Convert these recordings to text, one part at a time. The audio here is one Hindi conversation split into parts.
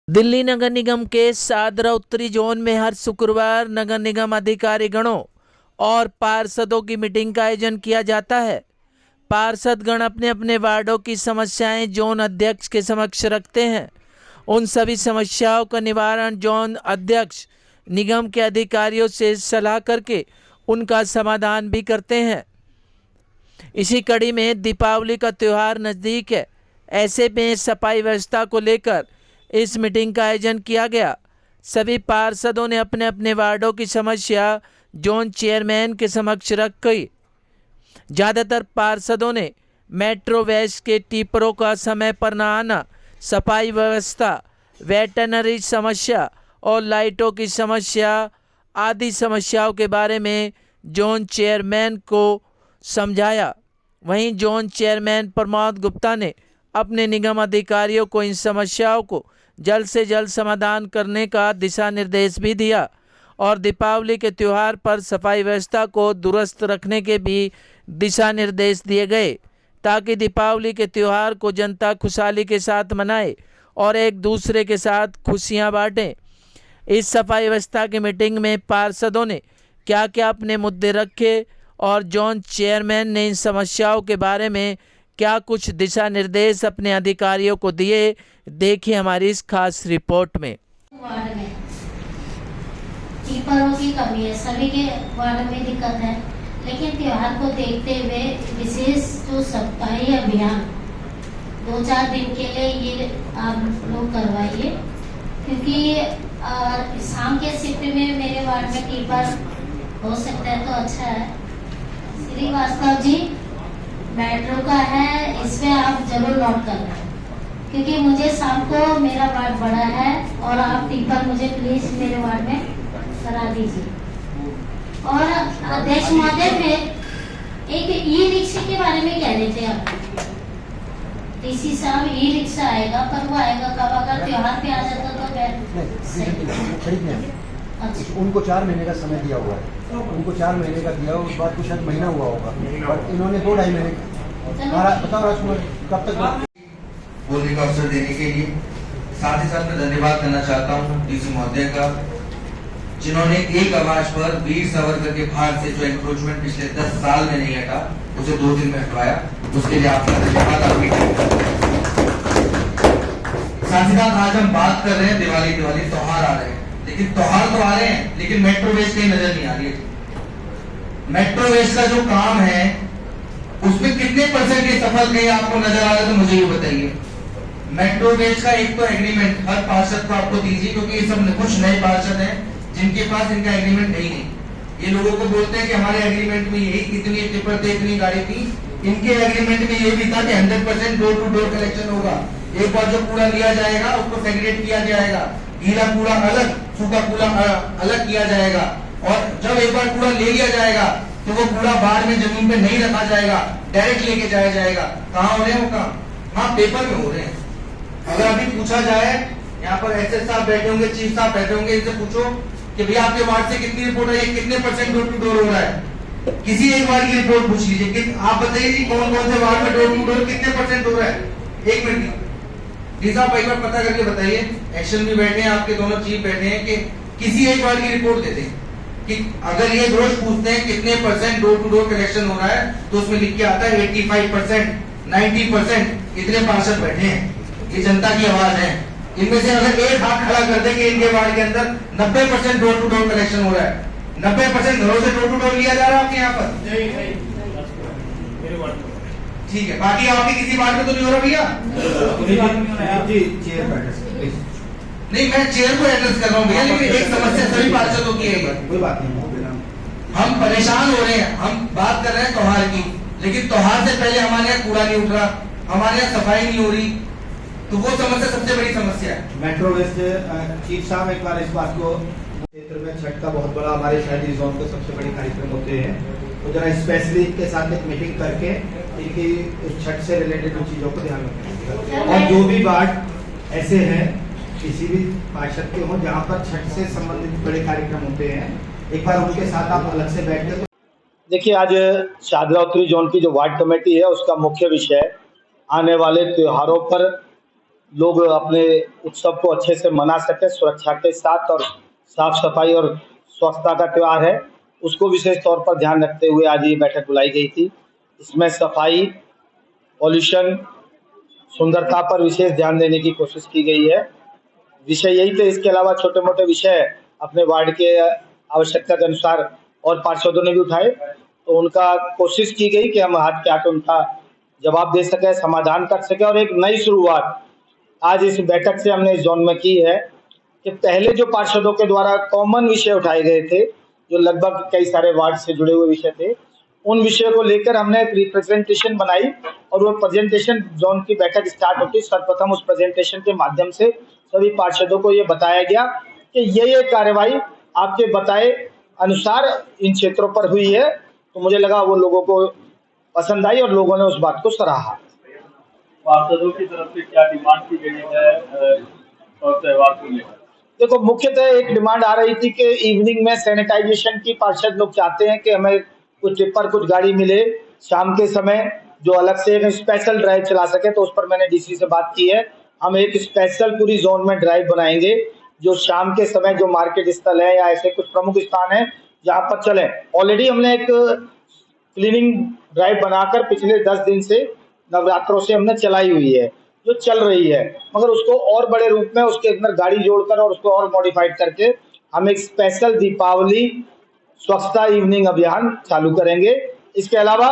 दिल्ली नगर निगम के शाहदरा उत्तरी जोन में हर शुक्रवार नगर निगम अधिकारी गणों और पार्षदों की मीटिंग का आयोजन किया जाता है। पार्षदगण अपने अपने वार्डों की समस्याएं जोन अध्यक्ष के समक्ष रखते हैं। उन सभी समस्याओं का निवारण जोन अध्यक्ष निगम के अधिकारियों से सलाह करके उनका समाधान भी करते हैं। इसी कड़ी में दीपावली का त्यौहार नज़दीक है। ऐसे में सफाई व्यवस्था को लेकर इस मीटिंग का आयोजन किया गया। सभी पार्षदों ने अपने अपने वार्डों की समस्या जोन चेयरमैन के समक्ष रखी। ज़्यादातर पार्षदों ने मेट्रो वेस्ट के टिप्परों का समय पर न आना, सफाई व्यवस्था, वेटरनरी समस्या और लाइटों की समस्या आदि समस्याओं के बारे में जोन चेयरमैन को समझाया। वहीं जोन चेयरमैन प्रमोद गुप्ता ने अपने निगम अधिकारियों को इन समस्याओं को जल्द से जल्द समाधान करने का दिशा निर्देश भी दिया और दीपावली के त्यौहार पर सफाई व्यवस्था को दुरुस्त रखने के भी दिशा निर्देश दिए गए ताकि दीपावली के त्यौहार को जनता खुशहाली के साथ मनाए और एक दूसरे के साथ खुशियां बांटें। इस सफाई व्यवस्था की मीटिंग में पार्षदों ने क्या क्या अपने मुद्दे रखे और जोन चेयरमैन ने इन समस्याओं के बारे में क्या कुछ दिशा निर्देश अपने अधिकारियों को दिए, देखिए हमारी इस खास रिपोर्ट में। वार्ड में कीपरों की कमी है, सभी के वार्ड में दिक्कत है, लेकिन त्योहार को देखते हुए विशेष जो सफाई अभियान 2-4 दिन के लिए ये आप लोग करवाइए, क्योंकि शाम के शिफ्ट में मेरे वार्ड में कीपर हो सकता है तो अच्छा है। श्रीवास्तव जी मेट्रो का है, इसमें आप जरूर नोट करना, क्योंकि मुझे शाम को मेरा वार्ड बड़ा है और आप टिप्पर मुझे प्लीज मेरे वार्ड में करा दीजिए। और अध्यक्ष महोदय फिर एक ई रिक्शा के बारे में कह रहे थे आप, डीसी साहब ई रिक्शा आएगा, पर वो आएगा कब? अगर त्योहार पे आ जाता तो अच्छा। उनको 4 महीने का समय दिया हुआ है, उनको 4 महीने का दिया, उस बात को शायद महीना हुआ होगा, बट इन्होंने 2-2.5 महीने बताओ राजकुमार कब तक बोलने का अवसर देने के लिए। साथ ही साथ मैं धन्यवाद करना चाहता हूँ डीसी महोदय का, जिन्होंने एक आवाज पर वीर सावरकर के भार से जो एंक्रोचमेंट पिछले 10 साल में नहीं हटा उसे 2 दिन में हटवाया, उसके लिए आपका धन्यवाद। साथ ही साथ आज हम बात कर रहे हैं दिवाली त्योहार आ रहे हैं, लेकिन त्योहार तो आ रहे हैं लेकिन मेट्रो वेस्ट कहीं नजर नहीं आ रही है। मेट्रो वेस्ट का जो काम है उसमें कितने परसेंट ये सफल कहीं आपको नजर आ रहा है तो मुझे ये बताइए। मेट्रो वेस्ट का एक तो एग्रीमेंट हर पार्षद को आपको दीजिए, क्योंकि ये सब कुछ नए पार्षद हैं जिनके पास इनका एग्रीमेंट है ही नहीं। ये लोगों को बोलते हैं कि हमारे एग्रीमेंट में यही इतनी टिप्पर थे, इतनी गाड़ी थी। इनके एग्रीमेंट में ये भी था कि 100% डोर टू डोर कलेक्शन होगा। एक बार जो कूड़ा लिया जाएगा उसको सेग्रीगेट किया जाएगा, गीला कूड़ा अलग, सूखा कूड़ा अलग किया जाएगा, और जब एक बार कूड़ा ले लिया जाएगा तो वो कूड़ा बाढ़ में जमीन पे नहीं रखा जाएगा, डायरेक्ट लेके जाया जाएगा। कहाँ हो रहे हैं वो काम? हाँ, पेपर में हो रहे हैं। अगर अभी पूछा जाए, यहाँ पर एसएस साहब बैठे होंगे, चीफ साहब बैठे होंगे, इनसे पूछो कि भैया आपके वार्ड से कितनी रिपोर्ट है, कितने परसेंट डोर टू डोर हो रहा है। किसी एक वार्ड की रिपोर्ट पूछ लीजिए कि आप बताइए जी कौन कौन से वार्ड में डोर टू डोर कितने परसेंट हो रहा है। 1 मिनट जी साहब एक बार पता करके बताइए। एक्शन भी बैठे हैं, आपके दोनों चीफ बैठे हैं, कि किसी एक वार्ड की रिपोर्ट दे दें कि अगर ये रोज पूछते हैं कितने percent door to door collection हो रहा है तो उसमें लिख के आता है 85%, 90%। इतने पार्षद बैठे हैं, ये जनता की आवाज है। इनमें से अगर एक हाथ खड़ा कर दे कि इनके वार्ड के अंदर 90% डोर टू डोर कलेक्शन हो रहा है, 90% घरों से डोर टू डोर लिया जा रहा है आपके यहाँ पर, ठीक है। बाकी आपके किसी वार्ड में तो नहीं हो रहा भैया? नहीं, मैं चेयर को एड्रेस कर रहा हूँ भैया, लेकिन एक समस्या सभी पार्षदों की है। कोई बात नहीं, हम परेशान हो रहे हैं, हम बात कर रहे हैं त्योहार की, लेकिन त्योहार से पहले हमारे यहाँ कूड़ा नहीं उठ रहा, हमारे यहाँ सफाई नहीं हो रही, तो वो समस्या सबसे बड़ी समस्या है। मेट्रो वेस्ट चीफ साहब एक बार इस बात को, क्षेत्र में छठ का बहुत बड़ा हमारे शहरी जोन के सबसे बड़े कार्यक्रम होते हैं, तो जरा स्पेशली इनके साथ एक मीटिंग करके इनकी छठ से रिलेटेड उन चीजों को ध्यान रखें। और जो भी वार्ड ऐसे हैं किसी भी पार्षद के हो जहाँ पर छठ से संबंधित बड़े कार्यक्रम होते हैं, एक बार उनके साथ आप अलग से बैठ के। देखिए, आज शाहदरा उत्तरी जोन की जो वार्ड कमेटी है उसका मुख्य विषय आने वाले त्योहारों पर लोग अपने उत्सव को अच्छे से मना सके सुरक्षा के साथ, और साफ सफाई और स्वच्छता का त्यौहार है उसको विशेष तौर पर ध्यान रखते हुए आज ये बैठक बुलाई गई थी। इसमें सफाई, पॉल्यूशन, सुंदरता पर विशेष ध्यान देने की कोशिश की गई है। विषय यही थे। इसके अलावा छोटे मोटे विषय अपने वार्ड के आवश्यकता के अनुसार और पार्षदों ने भी उठाए, तो उनका कोशिश की गई कि हम हाथ के हाथ उनका जवाब दे सके, समाधान कर सके। और एक नई शुरुआत आज इस बैठक से हमने इस जोन में की है कि पहले जो पार्षदों के द्वारा कॉमन विषय उठाए गए थे, जो लगभग कई सारे वार्ड से जुड़े हुए विषय थे, उन विषयों को लेकर हमने एक रिप्रेजेंटेशन बनाई और वो प्रेजेंटेशन जोन की बैठक स्टार्ट होती सर्वप्रथम उस प्रेजेंटेशन के माध्यम से सभी पार्षदों को ये बताया गया कि ये कार्यवाही आपके बताए अनुसार इन क्षेत्रों पर हुई है। तो मुझे लगा वो लोगों को पसंद आई और लोगों ने उस बात को सराहा। पार्षदों की तरफ से क्या डिमांड की गई है और त्योहार को लेकर? देखो, मुख्यतः एक डिमांड आ रही थी कि इवनिंग में सैनिटाइजेशन की पार्षद लोग चाहते हैं कि हमें कुछ टिप्पर कुछ गाड़ी मिले शाम के समय जो अलग से एक स्पेशल ड्राइव चला सके। तो उस पर मैंने डीसी से बात की है। हम एक स्पेशल पूरी जोन में ड्राइव बनाएंगे जो शाम के समय जो मार्केट स्थल है या ऐसे कुछ प्रमुख स्थान है जहाँ पर चले। ऑलरेडी हमने एक क्लीनिंग ड्राइव बनाकर पिछले 10 दिन से नवरात्रों से हमने चलाई हुई है जो चल रही है, मगर उसको और बड़े रूप में उसके अंदर गाड़ी जोड़कर और उसको और मॉडिफाइड करके हम एक स्पेशल दीपावली स्वच्छता इवनिंग अभियान चालू करेंगे। इसके अलावा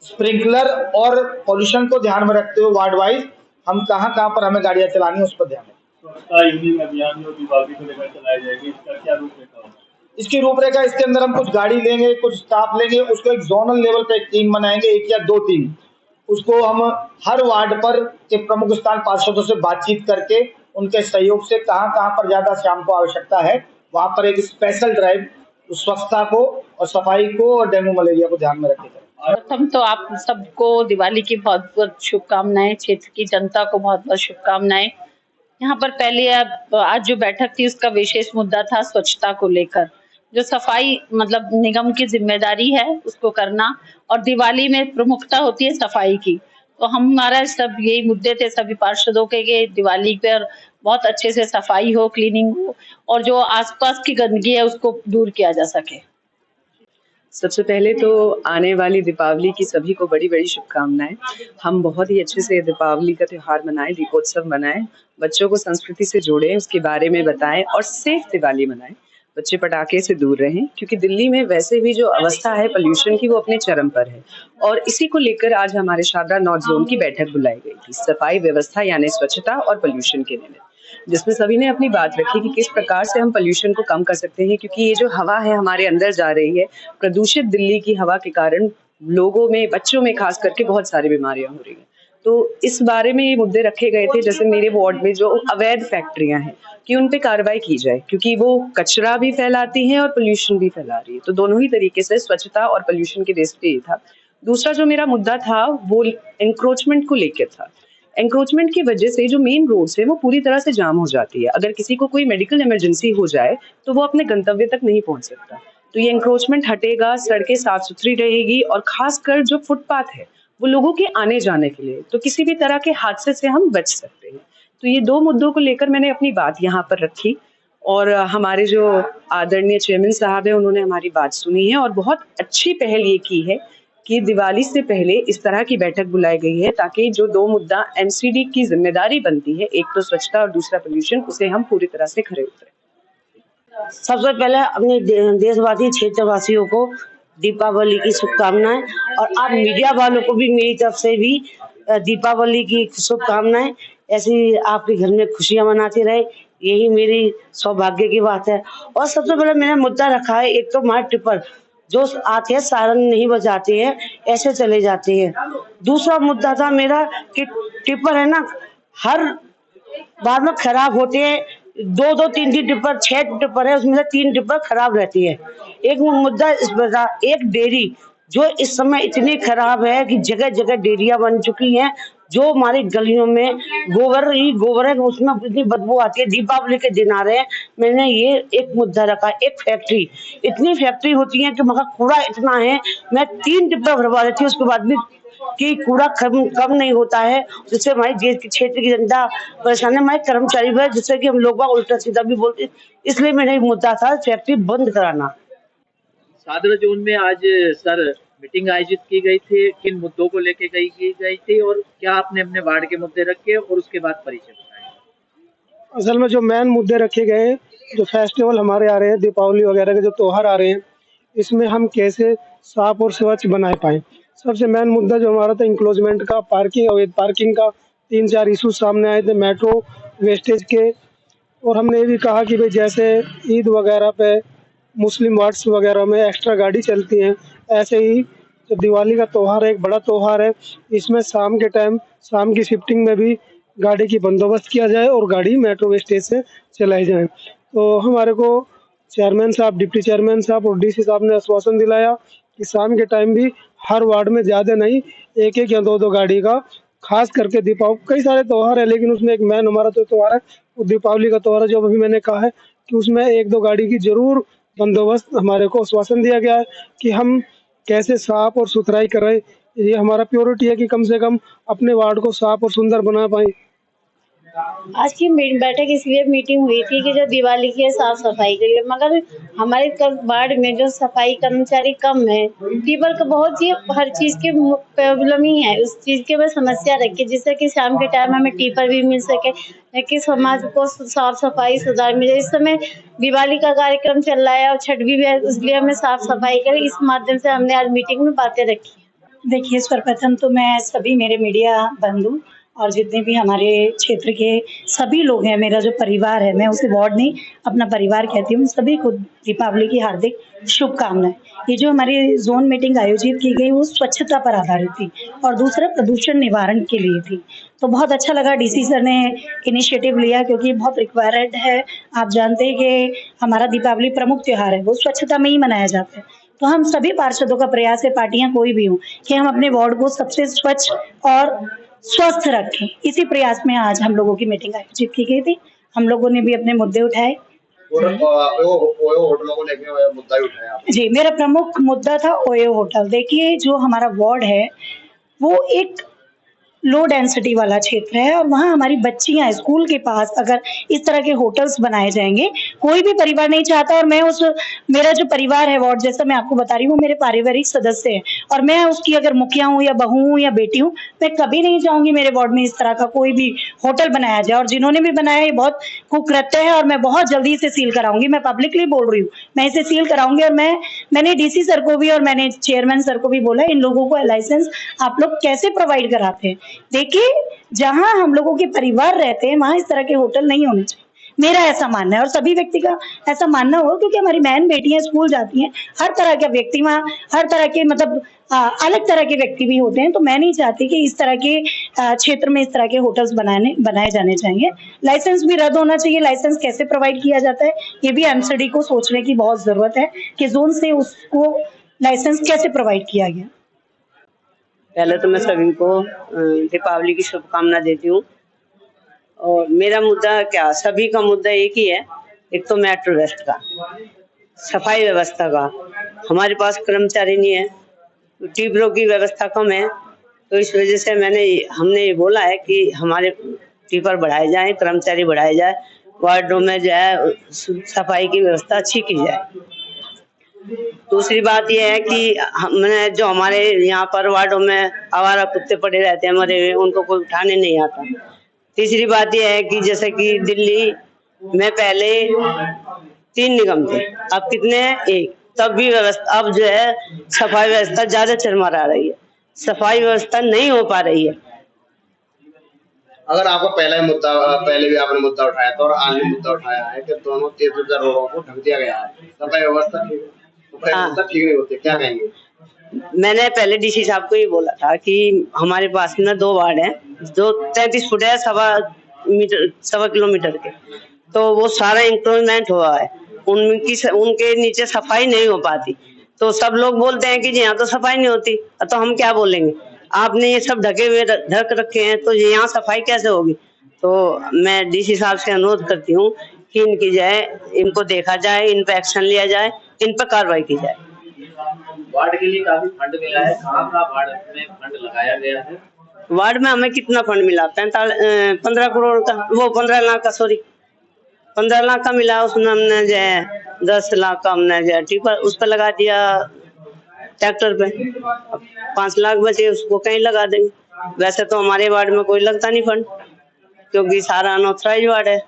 स्प्रिंकलर और पॉल्यूशन को ध्यान में रखते हुए वार्ड वाइज हम कहाँ पर हमें गाड़ियां चलानी है उस पर ध्यान दें। स्वच्छता इवनिंग अभियान जो दीपावली को लेकर चलाई जाएगी, इसका क्या रूपरेखा होगा? इसकी रूपरेखा इसके अंदर हम कुछ गाड़ी लेंगे, कुछ स्टाफ लेंगे, उसको एक जोनल लेवल पे एक टीम बनाएंगे, 1 या 2 टीम। उसको हम हर वार्ड पर के प्रमुख स्थान पार्षदों से बातचीत करके उनके सहयोग से कहाँ पर ज्यादा शाम को आवश्यकता है वहां पर एक स्पेशल ड्राइव स्वच्छता को और सफाई को और डेंगू मलेरिया को ध्यान में रखते हैं। प्रथम तो आप सबको दिवाली की बहुत बहुत शुभकामनाएं, क्षेत्र की जनता को बहुत बहुत शुभकामनाएं। यहाँ पर पहले आज जो बैठक थी उसका विशेष मुद्दा था स्वच्छता को लेकर। जो सफाई मतलब निगम की जिम्मेदारी है उसको करना, और दिवाली में प्रमुखता होती है सफाई की। तो हमारा सब यही मुद्दे थे सभी पार्षदों के दिवाली पर बहुत अच्छे से सफाई हो, क्लीनिंग हो, और जो आसपास की गंदगी है उसको दूर किया जा सके। सबसे पहले तो आने वाली दीपावली की सभी को बड़ी बड़ी शुभकामनाएं। हम बहुत ही अच्छे से दीपावली का त्यौहार मनाएं, दीपोत्सव मनाएं, बच्चों को संस्कृति से जोड़ें, उसके बारे में बताएं और सेफ दिवाली मनाएं। बच्चे पटाखे से दूर रहें क्योंकि दिल्ली में वैसे भी जो अवस्था है पोल्यूशन की वो अपने चरम पर है। और इसी को लेकर आज हमारे शारदा नॉर्थ जोन की बैठक बुलाई गई थी, सफाई व्यवस्था यानी स्वच्छता और पोल्यूशन के लिए, जिसमें सभी ने अपनी बात रखी कि किस प्रकार से हम पोल्यूशन को कम कर सकते हैं। क्योंकि ये जो हवा है हमारे अंदर जा रही है, प्रदूषित दिल्ली की हवा के कारण लोगों में, बच्चों में खास करके बहुत सारी बीमारियां हो रही हैं। तो इस बारे में ये मुद्दे रखे गए थे, जैसे मेरे वार्ड में जो अवैध फैक्ट्रियां हैं कि उन पे कार्रवाई की जाए क्योंकि वो कचरा भी फैलाती हैं और पोल्यूशन भी फैला रही है। तो दोनों ही तरीके से स्वच्छता और पोल्यूशन के बेस पे ये था। दूसरा जो मेरा मुद्दा था वो एंक्रोचमेंट को लेकर था। एंक्रोचमेंट की वजह से जो मेन रोड्स है वो पूरी तरह से जाम हो जाती है। अगर किसी को कोई मेडिकल इमरजेंसी हो जाए तो वो अपने गंतव्य तक नहीं पहुंच सकता। तो ये एंक्रोचमेंट हटेगा, सड़कें साफ सुथरी रहेगी और खासकर जो फुटपाथ है वो लोगों के आने जाने के लिए, तो किसी भी तरह के हादसे से हम बच सकते हैं। तो ये 2 मुद्दों को लेकर मैंने अपनी बात यहाँ पर रखी और हमारे जो आदरणीय चेयरमैन साहब हैं उन्होंने हमारी बात सुनी है और बहुत अच्छी पहल ये की है कि दिवाली से पहले इस तरह की बैठक बुलाई गई है ताकि जो 2 मुद्दा एमसीडी की जिम्मेदारी बनती है, एक तो स्वच्छता और दूसरा पोल्यूशन, उसे हम पूरी तरह से खरे उतरे। सबसे पहले अपने देशवासी क्षेत्रवासियों को दीपावली की शुभकामनाएं और आप मीडिया वालों को भी मेरी तरफ से भी दीपावली की शुभकामनाएं। ऐसी आपके घर में खुशियां मनाते रहे, यही मेरी सौभाग्य की बात है। और सबसे पहले मैंने मुद्दा रखा है, एक तो हमारे टिप्पर जो आते हैं सारन नहीं बजाते हैं, ऐसे चले जाते हैं। दूसरा मुद्दा था मेरा कि टिप्पर है ना हर बार में खराब होते हैं, 2-2, 3-3 टिप्पर, 6 टिप्पर है उसमें से 3 टिप्पर खराब रहती है। एक मुद्दा इस पर था, एक डेयरी जो इस समय इतनी खराब है कि जगह जगह डेरिया बन चुकी हैं। जो हमारी गलियों में गोबर है, उसमें इतनी बदबू आती है। दीपावली के दिन आ रहे हैं, मैंने ये एक मुद्दा रखा, एक फैक्ट्री, इतनी फैक्ट्री होती है कि मगर कूड़ा इतना है, मैं 3 डिब्बा भरवा देती हूँ, उसके बाद भी कि कूड़ा कम नहीं होता है, जिससे हमारी देश के क्षेत्र की जनता परेशान है। हमारे कर्मचारी भी, जिससे कि हम लोग उल्टा सीधा भी बोलते, इसलिए मेरा एक मुद्दा था फैक्ट्री बंद कराना। सादरा जोन में आज सर मीटिंग आयोजित की गई थी, किन मुद्दों को लेके की गई थी और क्या आपने अपने वार्ड के मुद्दे रखे और उसके बाद परिचय बताएं। असल में जो मेन मुद्दे रखे गए, जो फेस्टिवल हमारे आ रहे हैं, दीपावली वगैरह के जो त्योहार आ रहे हैं, इसमें हम कैसे साफ और स्वच्छ बनाए पाएँ। सबसे मेन मुद्दा जो हमारा था इंक्लोजमेंट का, पार्किंग का 3-4 इशू सामने आए थे, मेट्रो वेस्टेज के। और हमने ये भी कहा कि भाई जैसे ईद वगैरह पे मुस्लिम वार्ड्स वगैरह में एक्स्ट्रा गाड़ी चलती हैं, ऐसे ही जब दिवाली का त्यौहार है, एक बड़ा त्यौहार है, इसमें शाम के टाइम शाम की शिफ्टिंग में भी गाड़ी की बंदोबस्त किया जाए और गाड़ी मेट्रो वेस्टेज से चलाई जाए। तो हमारे को चेयरमैन साहब, डिप्टी चेयरमैन साहब और डीसी साहब ने आश्वासन दिलाया कि शाम के टाइम भी हर वार्ड में ज़्यादा नहीं, 1-1 या 2-2 गाड़ी का, खास करके दीपावली, कई सारे त्यौहार है लेकिन उसमें एक मेन हमारा जो त्यौहार है वो दीपावली का त्यौहार है, जो अभी मैंने कहा है कि उसमें 1-2 गाड़ी की जरूर बंदोबस्त हमारे को आश्वासन दिया गया है कि हम कैसे साफ और सुथराई करें। ये हमारा प्योरिटी है कि कम से कम अपने वार्ड को साफ और सुंदर बना पाए। आज की बैठक इसलिए मीटिंग हुई थी कि जो दिवाली की साफ सफाई के लिए, मगर हमारे वार्ड में जो सफाई कर्मचारी कम है, पीपल का बहुत ही हर चीज की प्रॉब्लम ही है, उस चीज के मैं समस्या रखी, जिससे कि शाम के टाइम हमें टीपर भी मिल सके, कि समाज को साफ सफाई सुधार मिले। इस समय दिवाली का कार्यक्रम चल रहा है और छठ भी है, इसलिए हमें साफ सफाई करें, इस माध्यम से हमने आज मीटिंग में बातें रखी। देखिए, सर्वप्रथम तो मैं सभी मेरे मीडिया बंधु और जितने भी हमारे क्षेत्र के सभी लोग हैं, मेरा जो परिवार है, मैं उसे वार्ड नहीं अपना परिवार कहती हूँ, सभी को दीपावली की हार्दिक शुभकामनाएं। ये जो हमारी जोन मीटिंग आयोजित की गई वो स्वच्छता पर आधारित थी और दूसरा प्रदूषण निवारण के लिए थी। तो बहुत अच्छा लगा डीसी सर ने इनिशिएटिव लिया, क्योंकि बहुत रिक्वायर्ड है। आप जानते हैं कि हमारा दीपावली प्रमुख त्योहार है, वो स्वच्छता में ही मनाया जाता है। तो हम सभी पार्षदों का प्रयास है, पार्टियां कोई भी हो, कि हम अपने वार्ड को सबसे स्वच्छ और स्वस्थ रखें। इसी प्रयास में आज हम लोगों की मीटिंग आयोजित की गई थी। हम लोगों ने भी अपने मुद्दे उठाए। होटलों को लेके मुद्दा उठाया जी, मेरा प्रमुख मुद्दा था ओयो होटल। देखिए, जो हमारा वार्ड है वो एक लो डेंसिटी वाला क्षेत्र है और वहाँ हमारी बच्चियां स्कूल के पास अगर इस तरह के होटल्स बनाए जाएंगे, कोई भी परिवार नहीं चाहता। और मैं मेरा जो परिवार है वार्ड, जैसा मैं आपको बता रही हूँ, मेरे पारिवारिक सदस्य हैं और मैं उसकी अगर मुखिया हूँ या बहू हूँ या बेटी हूँ, मैं कभी नहीं चाहूंगी मेरे वार्ड में इस तरह का कोई भी होटल बनाया जाए। और जिन्होंने भी बनाया ये बहुत कुकृत्य है और मैं बहुत जल्दी इसे सील कराऊंगी। मैं पब्लिकली बोल रही हूँ, मैं इसे सील कराऊंगी। और मैंने डीसी सर को भी और मैंने चेयरमैन सर को भी बोला, इन लोगों को लाइसेंस आप लोग कैसे प्रोवाइड कराते हैं। देखिए, जहां हम लोगों के परिवार रहते हैं वहां इस तरह के होटल नहीं होने चाहिए, मेरा ऐसा मानना है और सभी व्यक्ति का ऐसा मानना हो, क्योंकि हमारी बहन बेटियां स्कूल जाती हैं, हर तरह के व्यक्ति वहाँ, हर तरह के मतलब अलग तरह के व्यक्ति भी होते हैं। तो मैं नहीं चाहती कि इस तरह के क्षेत्र में इस तरह के होटल्स बनाए जाने चाहिए। लाइसेंस भी रद्द होना चाहिए। लाइसेंस कैसे प्रोवाइड किया जाता है ये भी एमसीडी को सोचने की बहुत जरूरत है कि जोन से उसको लाइसेंस कैसे प्रोवाइड किया गया। पहले तो मैं सभी को दीपावली की शुभकामना देती हूँ। और मेरा मुद्दा क्या, सभी का मुद्दा एक ही है। एक तो मेट्रो वेस्ट का, सफाई व्यवस्था का। हमारे पास कर्मचारी नहीं है, टीपरों की व्यवस्था कम है, तो इस वजह से हमने ये बोला है कि हमारे टीपर बढ़ाए जाएं, कर्मचारी बढ़ाए जाए, वार्डों में जो है सफाई की व्यवस्था अच्छी की जाए। दूसरी बात यह है कि हमने जो हमारे यहाँ पर वार्डों में आवारा कुत्ते पड़े रहते हैं मरे हुए, उनको कोई उठाने नहीं आता। तीसरी बात यह है कि जैसे कि दिल्ली में पहले 3 निगम थे, अब कितने हैं? 1। तब भी व्यवस्था, अब जो है सफाई व्यवस्था ज्यादा चरमरा रही है, सफाई व्यवस्था नहीं हो पा रही है। अगर आपको पहले भी आपने मुद्दा उठाया था और आज भी मुद्दा उठाया है कि दोनों तेज रोडों को ढक दिया गया है, सफाई व्यवस्था ठीक नहीं होती, क्या कहेंगे? मैंने पहले डीसी साहब को ये बोला था कि हमारे पास में 2 वार्ड हैं जो 33 फुट है, 1.25 किलोमीटर के, तो वो सारा इंक्रोचमेंट हुआ है, उनके नीचे सफाई नहीं हो पाती। तो सब लोग बोलते हैं कि जी यहाँ तो सफाई नहीं होती, तो हम क्या बोलेंगे, आपने ये सब ढके हुए ढक रखे हैं तो यहाँ सफाई कैसे होगी। तो मैं डीसी साहब से अनुरोध करती हूँ कि इनकी जाए, इनको देखा जाए, इन पर एक्शन लिया जाए, इन पर कार्रवाई की जाए। वार्ड के लिए काफी फंड मिला है, कहाँ वार्ड में फंड लगाया गया है? वार्ड में हमें कितना फंड मिला, 15 करोड़ का, वो 15 लाख का, सॉरी 15 लाख का मिला। उसमें हमने जो है 10 लाख का हमने जो है टिपर उस पर लगा दिया, ट्रैक्टर पे। 5 लाख बचे, उसको कहीं लगा देंगे। वैसे तो हमारे वार्ड में कोई लगता नहीं फंड, क्योंकि सारा अनऑथराइज वार्ड है।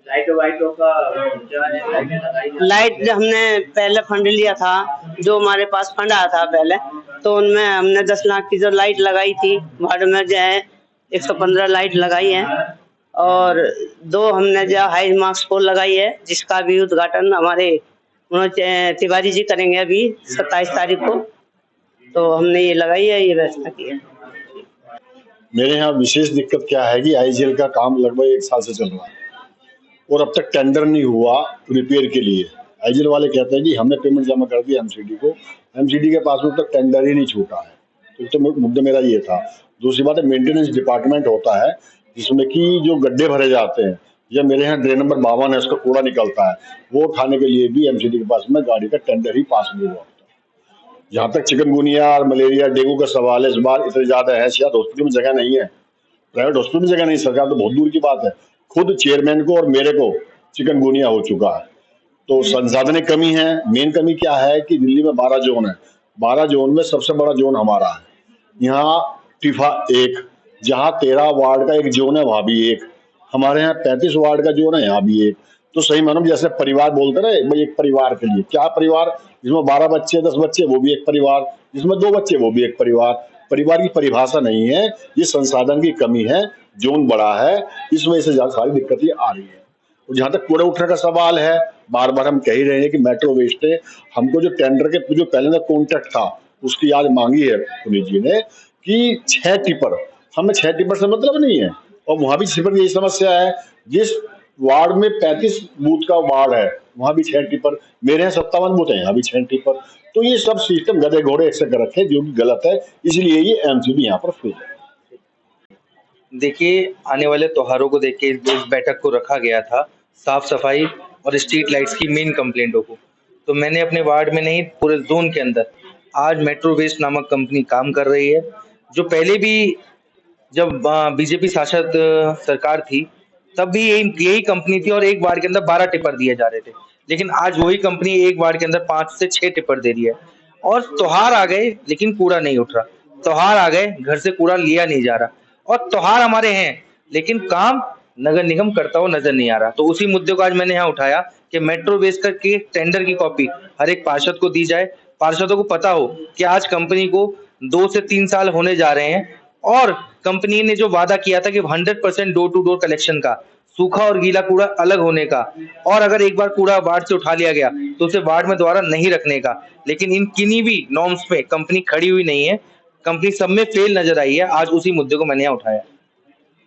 लाइटों का लाइटें लगाई है? लाइट हमने पहले फंड लिया था, जो हमारे पास फंड आया था पहले, तो उनमें हमने 10 लाख की जो लाइट लगाई थी वार्ड में जो है 115 लाइट लगाई है, और 2 हमने जो हाई मार्क्स पोल लगाई है, जिसका भी उद्घाटन हमारे मनोज तिवारी जी करेंगे अभी 27 तारीख को। तो हमने ये लगाई है, ये व्यवस्था की है। मेरे यहाँ विशेष दिक्कत क्या है कि आईजीएल का काम लगभग 1 साल से चल रहा है और अब तक टेंडर नहीं हुआ रिपेयर के लिए। आईजीएल वाले कहते हैं कि हमने पेमेंट जमा कर दी एमसीडी को, एमसीडी के पास में तक टेंडर ही नहीं छूटा है। तो मुद्दा मेरा ये था। दूसरी बात है, मेंटेनेंस डिपार्टमेंट होता है जिसमें कि जो गड्ढे भरे जाते हैं, या मेरे यहाँ ड्रेन नंबर 52 है, उसका कूड़ा निकलता है, वो उठाने के लिए भी एमसीडी के पास में गाड़ी का टेंडर ही पास नहीं हुआ। जहाँ तक चिकनगुनिया और मलेरिया डेंगू का सवाल है, इस बार इतनी ज्यादा है, शायद हॉस्पिटल में जगह नहीं है, प्राइवेट हॉस्पिटल में जगह नहीं, सरकार तो बहुत दूर की बात है। खुद चेयरमैन को और मेरे को चिकनगुनिया हो चुका है। तो संसाधन की कमी है। मेन कमी क्या है कि दिल्ली में 12 जोन है, 12 जोन में सबसे बड़ा जोन हमारा है। यहाँ टिफा 1, जहाँ 13 वार्ड का एक जोन है, वहां भी 1। हमारे यहाँ 35 वार्ड का जोन है, यहाँ भी 1। तो सही मानो जैसे परिवार बोलते ना भाई, एक परिवार के लिए क्या परिवार, जिसमें 12 बच्चे 10 बच्चे वो भी एक परिवार, जिसमें 2 बच्चे वो भी एक परिवार। परिवार की परिभाषा नहीं है, ये संसाधन की कमी है, जोन बड़ा है, इस वजह से सारी दिक्कतें आ रही है। और जहाँ तक कूड़े उठने का सवाल है, बार बार हम कह ही रहे हैं कि मेट्रो वेस्ट है। हमको जो टेंडर के जो पहले का कॉन्ट्रैक्ट था उसकी याद मांगी है पुनीत जी ने कि 6 टिपर, हमें 6 टिपर से मतलब नहीं है। और वहां भी टिपर की यही समस्या है, जिस वार्ड में 35 बूथ का वार्ड है वहां भी 6 टिपर, मेरे यहाँ 57 बूथ है, यहाँ भी 6 टिपर। तो ये सब सिस्टम गधे घोड़े ऐसे कर रखे जो कि गलत है, इसलिए ये एमसीडी यहाँ पर फेल है। देखिए, आने वाले त्योहारों को देख के इस बैठक को रखा गया था, साफ सफाई और स्ट्रीट लाइट्स की मेन कंप्लेंटों को। तो मैंने अपने वार्ड में नहीं, पूरे जोन के अंदर आज मेट्रो वेस्ट नामक कंपनी काम कर रही है, जो पहले भी जब बीजेपी शासित सरकार थी तब भी यही कंपनी थी, और एक वार्ड के अंदर 12 टिपर दिए जा रहे थे। लेकिन आज वही कंपनी एक वार्ड के अंदर 5 से 6 टिपर दे रही है। और त्योहार आ गए लेकिन कूड़ा नहीं उठ रहा, त्योहार आ गए घर से कूड़ा लिया नहीं जा रहा, और त्योहार हमारे हैं लेकिन काम नगर निगम करता हुआ नजर नहीं आ रहा। तो उसी मुद्दे को आज मैंने यहाँ उठाया कि मेट्रो वेस्ट के टेंडर की कॉपी हर एक पार्षद को दी जाए, पार्षदों को पता हो कि आज कंपनी को 2 से 3 साल होने जा रहे हैं, और कंपनी ने जो वादा किया था कि 100% डोर टू डोर कलेक्शन का, सूखा और गीला कूड़ा अलग होने का, और अगर एक बार कूड़ा वार्ड से उठा लिया गया तो उसे वार्ड में दोबारा नहीं रखने का, लेकिन इन किन्हीं भी नॉर्म्स पे कंपनी खड़ी हुई नहीं है, कंपनी सब में फेल नजर आई है। आज उसी मुद्दे को मैंने यहाँ उठाया।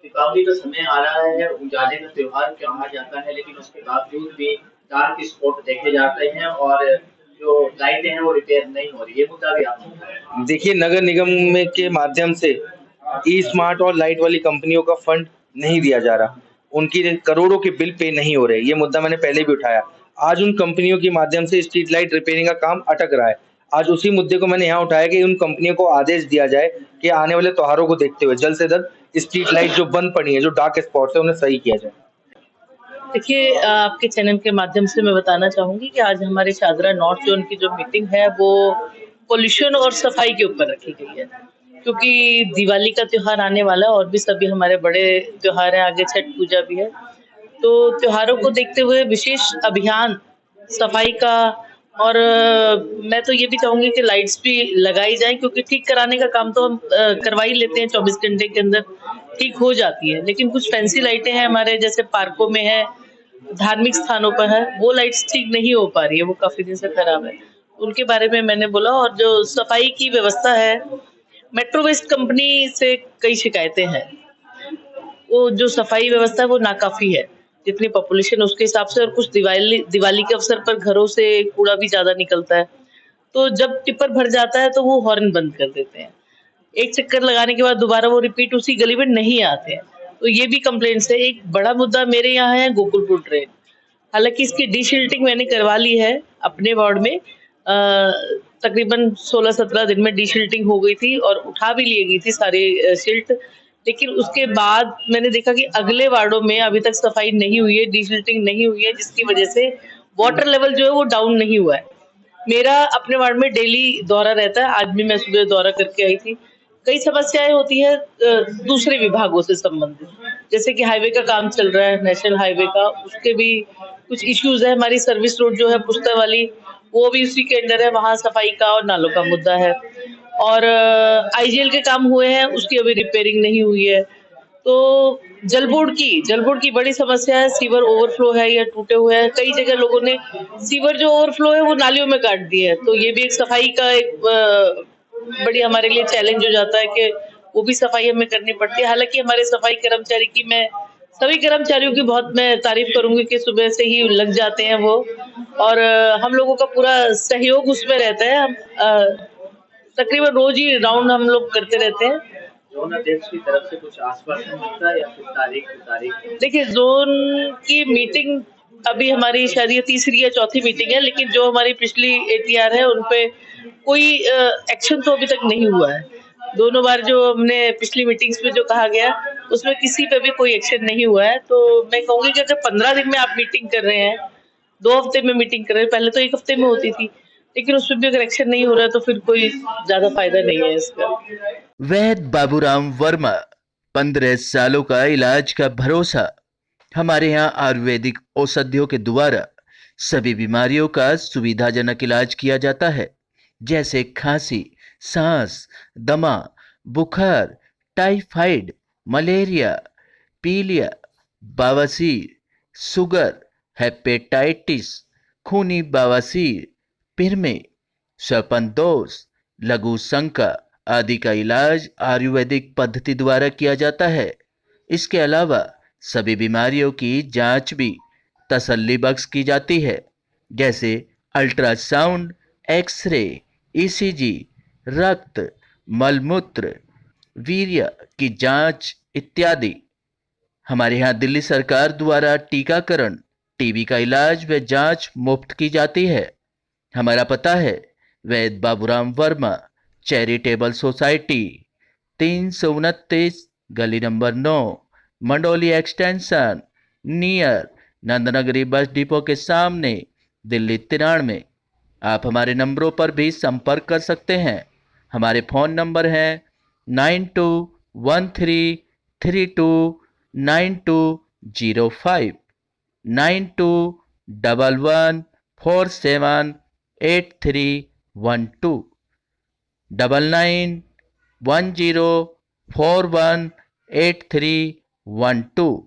दीपावली का समय आ रहा है, उजाले का त्योहार कहा जाता है, लेकिन उसके बावजूद भी डार्क स्पॉट देखे जाते हैं और जो लाइटें हैं वो रिपेयर नहीं हो रही, ये मुद्दा भी आप देखिए, नगर निगम में के माध्यम से ई स्मार्ट और लाइट वाली कंपनियों का फंड नहीं दिया जा रहा, उनकी करोड़ों के बिल पे नहीं हो रहे, ये मुद्दा मैंने पहले भी उठाया। आज उन कंपनियों के माध्यम से स्ट्रीट लाइट रिपेयरिंग का काम अटक रहा है। आज उसी मुद्दे को मैंने यहाँ उठाया कि उन कंपनियों को आदेश दिया जाए कि आने वाले त्योहारों को देखते हुए जल्द से जल्द स्ट्रीट लाइट जो बंद पड़ी है, जो डार्क स्पॉट्स है, उन्हें सही किया जाए। देखिए, आपके चैनल के माध्यम से मैं बताना चाहूंगी कि आज हमारे शाहदरा नॉर्थ जोन की जो मीटिंग है वो पोल्यूशन और सफाई के ऊपर रखी गई है, क्योंकि दिवाली का त्योहार आने वाला है और भी सभी हमारे बड़े त्योहार हैं, आगे छठ पूजा भी है। तो त्योहारों को देखते हुए विशेष अभियान सफाई का, और मैं तो ये भी चाहूंगी कि लाइट्स भी लगाई जाए, क्योंकि ठीक कराने का काम तो हम करवा ही लेते हैं, 24 घंटे के अंदर ठीक हो जाती है। लेकिन कुछ फैंसी लाइटें हैं हमारे, जैसे पार्कों में है, धार्मिक स्थानों पर है, वो लाइट्स ठीक नहीं हो पा रही है, वो काफी दिन से खराब है, उनके बारे में मैंने बोला। और जो सफाई की व्यवस्था है, मेट्रो वेस्ट कंपनी से कई शिकायतें हैं, वो जो सफाई व्यवस्था है वो नाकाफी है, जितनी पॉपुलेशन उसके हिसाब से, और कुछ दिवाली के अवसर पर घरों से कूड़ा भी ज्यादा निकलता है, तो जब टिपर भर जाता है तो वो हॉर्न बंद कर देते हैं। एक चक्कर लगाने के बाद दोबारा वो रिपीट उसी गली में नहीं आते हैं। तो ये भी कंप्लेंट्स है। एक बड़ा मुद्दा मेरे यहाँ है गोकुलपुर ट्रेन। हालांकि इसकी डीशिल्टिंग मैंने करवा ली है अपने वार्ड में, तकरीबन 16-17 दिन में डीशिल्टिंग हो गई थी और उठा भी ली गई थी सारे शिल्ट। लेकिन उसके बाद मैंने देखा कि अगले वार्डों में अभी तक सफाई नहीं हुई है, डीशिल्टिंग नहीं हुई है, जिसकी वजह से वाटर लेवल जो है वो डाउन नहीं हुआ है। मेरा अपने वार्ड में डेली दौरा रहता है, आज भी मैं सुबह दौरा करके आई थी। कई समस्याएं होती है दूसरे विभागों से संबंधित, जैसे कि हाईवे का काम चल रहा है, नेशनल हाईवे का, उसके भी कुछ इश्यूज है। हमारी सर्विस रोड जो है पुस्ता वाली, वो भी उसी के अंडर है, वहाँ सफाई का और नालों का मुद्दा है। और आईजीएल के काम हुए हैं, उसकी अभी रिपेयरिंग नहीं हुई है। तो जल बोर्ड की बड़ी समस्या है, सीवर ओवरफ्लो है या टूटे हुए हैं। कई जगह लोगों ने सीवर जो ओवरफ्लो है वो नालियों में काट दिए है, तो ये भी एक सफाई का एक बड़ी हमारे लिए चैलेंज हो जाता है कि वो भी सफाई हमें करनी पड़ती है। हालांकि हमारे सफाई कर्मचारी की मैं सभी कर्मचारियों की बहुत मैं तारीफ करूंगी कि सुबह से ही लग जाते हैं वो, और हम लोगों का पूरा सहयोग उसमें रहता है। हम तकरीबन रोज ही राउंड हम लोग करते रहते हैं। जोन अध्यक्ष की तरफ से कुछ आश्वासन मिलता है या फिर तारीख? देखिए, जोन की मीटिंग अभी हमारी शायद ये तीसरी या चौथी मीटिंग है, लेकिन जो हमारी पिछली एटीआर है उन पे कोई एक्शन तो अभी तक नहीं हुआ है। दोनों बार जो हमने पिछली मीटिंग्स में जो कहा गया उसमें किसी पे भी कोई एक्शन नहीं हुआ है। तो मैं कहूंगी कि अगर 15 दिन में आप मीटिंग कर रहे हैं, 2 हफ्ते में मीटिंग कर रहे हैं, पहले तो 1 हफ्ते में होती थी, लेकिन उसमें भी अगर एक्शन नहीं हो रहा है तो फिर कोई ज्यादा फायदा नहीं है इसका। वैद बाबूराम वर्मा, 15 सालों का इलाज का भरोसा। हमारे यहाँ आयुर्वेदिक औषधियों के द्वारा सभी बीमारियों का सुविधाजनक इलाज किया जाता है, जैसे खांसी, सांस, दमा, बुखार, टाइफाइड, मलेरिया, पीलिया, बवासीर, शुगर, हेपेटाइटिस, खूनी बवासीर, पिरमे, श्वपनदोष, लघु शंका आदि का इलाज आयुर्वेदिक पद्धति द्वारा किया जाता है। इसके अलावा सभी बीमारियों की जांच भी तसल्ली बख्श की जाती है, जैसे अल्ट्रासाउंड, एक्सरे, ईसीजी, रक्त, मलमूत्र, वीर्य की जांच इत्यादि। हमारे यहाँ दिल्ली सरकार द्वारा टीकाकरण, टीबी का इलाज व जांच मुफ्त की जाती है। हमारा पता है वैद बाबूराम वर्मा चैरिटेबल सोसाइटी, 329 गली number 9, Mandoli extension, near Nand Nagri bus depot के सामने, दिल्ली 93। आप हमारे नंबरों पर भी संपर्क कर सकते हैं। हमारे फ़ोन नंबर हैं 9213329205, 9211478312, 9910418312।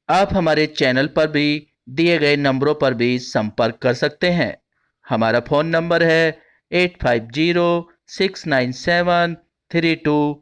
आप हमारे चैनल पर भी दिए गए नंबरों पर भी संपर्क कर सकते हैं। हमारा फ़ोन नंबर है 8506973234।